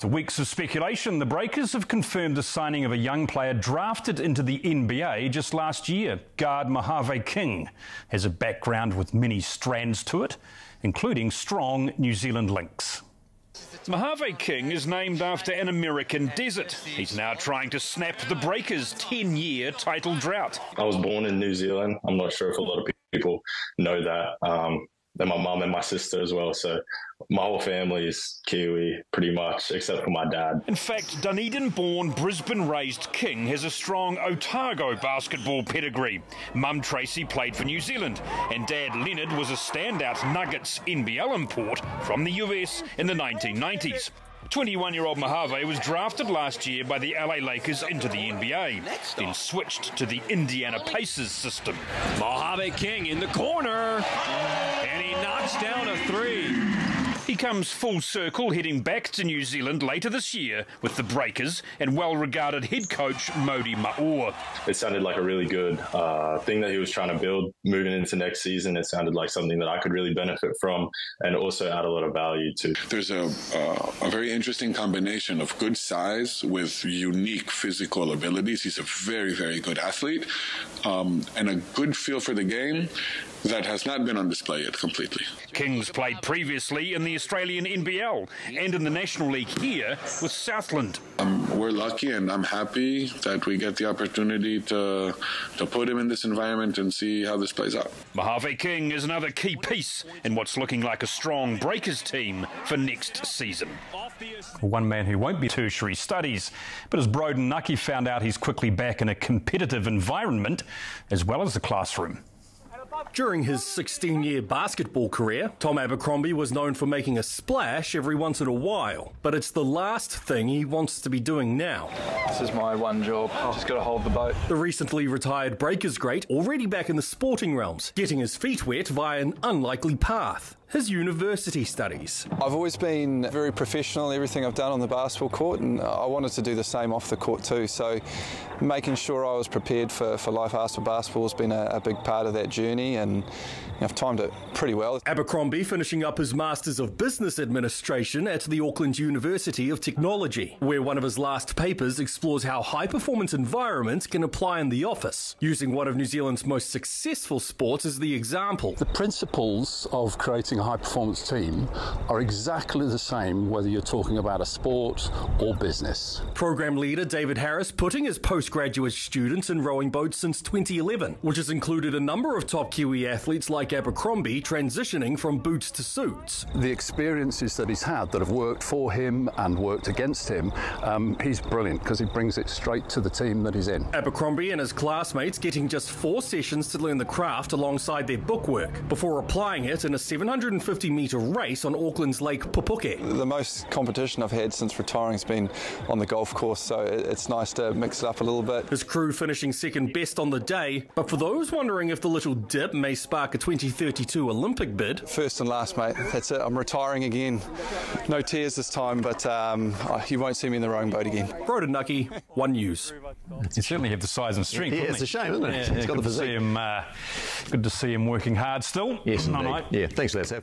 After weeks of speculation, the Breakers have confirmed the signing of a young player drafted into the NBA just last year. Guard Mojave King has a background with many strands to it, including strong New Zealand links. Mojave King is named after an American desert. He's now trying to snap the Breakers' 10-year title drought. I was born in New Zealand. I'm not sure if a lot of people know that. And my mum and my sister as well, so my whole family is Kiwi, pretty much, except for my dad. In fact, Dunedin-born, Brisbane-raised King has a strong Otago basketball pedigree. Mum Tracy played for New Zealand, and Dad Leonard was a standout Nuggets NBL import from the US in the 1990s. 21-year-old Mojave was drafted last year by the LA Lakers into the NBA, then switched to the Indiana Pacers system. Mojave King in the corner, and he knocks down a three. He comes full circle, heading back to New Zealand later this year with the Breakers and well-regarded head coach Mody Maor. It sounded like a really good thing that he was trying to build moving into next season. It sounded like something that I could really benefit from and also add a lot of value to. There's a very interesting combination of good size with unique physical abilities. He's a very, very good athlete and a good feel for the game that has not been on display yet completely. King's played previously in the Australian NBL and in the National League here with Southland. We're lucky and I'm happy that we get the opportunity to put him in this environment and see how this plays out. Mojave King is another key piece in what's looking like a strong Breakers team for next season. One man who won't be tertiary studies, but as Broden Nucky found out, he's quickly back in a competitive environment as well as the classroom. During his 16-year basketball career, Tom Abercrombie was known for making a splash every once in a while, but it's the last thing he wants to be doing now. This is my one job, just got to hold the boat. The recently retired Breakers great already back in the sporting realms, getting his feet wet via an unlikely path. His university studies. I've always been very professional in everything I've done on the basketball court, and I wanted to do the same off the court too. So making sure I was prepared for life after basketball has been a big part of that journey, and I've timed it pretty well. Abercrombie finishing up his Masters of Business Administration at the Auckland University of Technology, where one of his last papers explores how high-performance environments can apply in the office, using one of New Zealand's most successful sports as the example. The principles of creating a high-performance team are exactly the same whether you're talking about a sport or business. Program leader David Harris putting his postgraduate students in rowing boats since 2011, which has included a number of top Kiwi athletes like Abercrombie transitioning from boots to suits. The experiences that he's had that have worked for him and worked against him, he's brilliant because he brings it straight to the team that he's in. Abercrombie and his classmates getting just 4 sessions to learn the craft alongside their bookwork before applying it in a 750-metre race on Auckland's Lake Pupuke. The most competition I've had since retiring has been on the golf course, so it's nice to mix it up a little bit. His crew finishing second best on the day, but for those wondering if the little dip may spark a 2032 Olympic bid. First and last, mate. That's it. I'm retiring again. No tears this time, but you won't see me in the rowing boat again. Broden Nucky, One News. You certainly have the size and strength. Yeah, it's a shame, isn't it? It's got the physique. Good to see him working hard still. Yes, indeed. Yeah, thanks for that, Seb.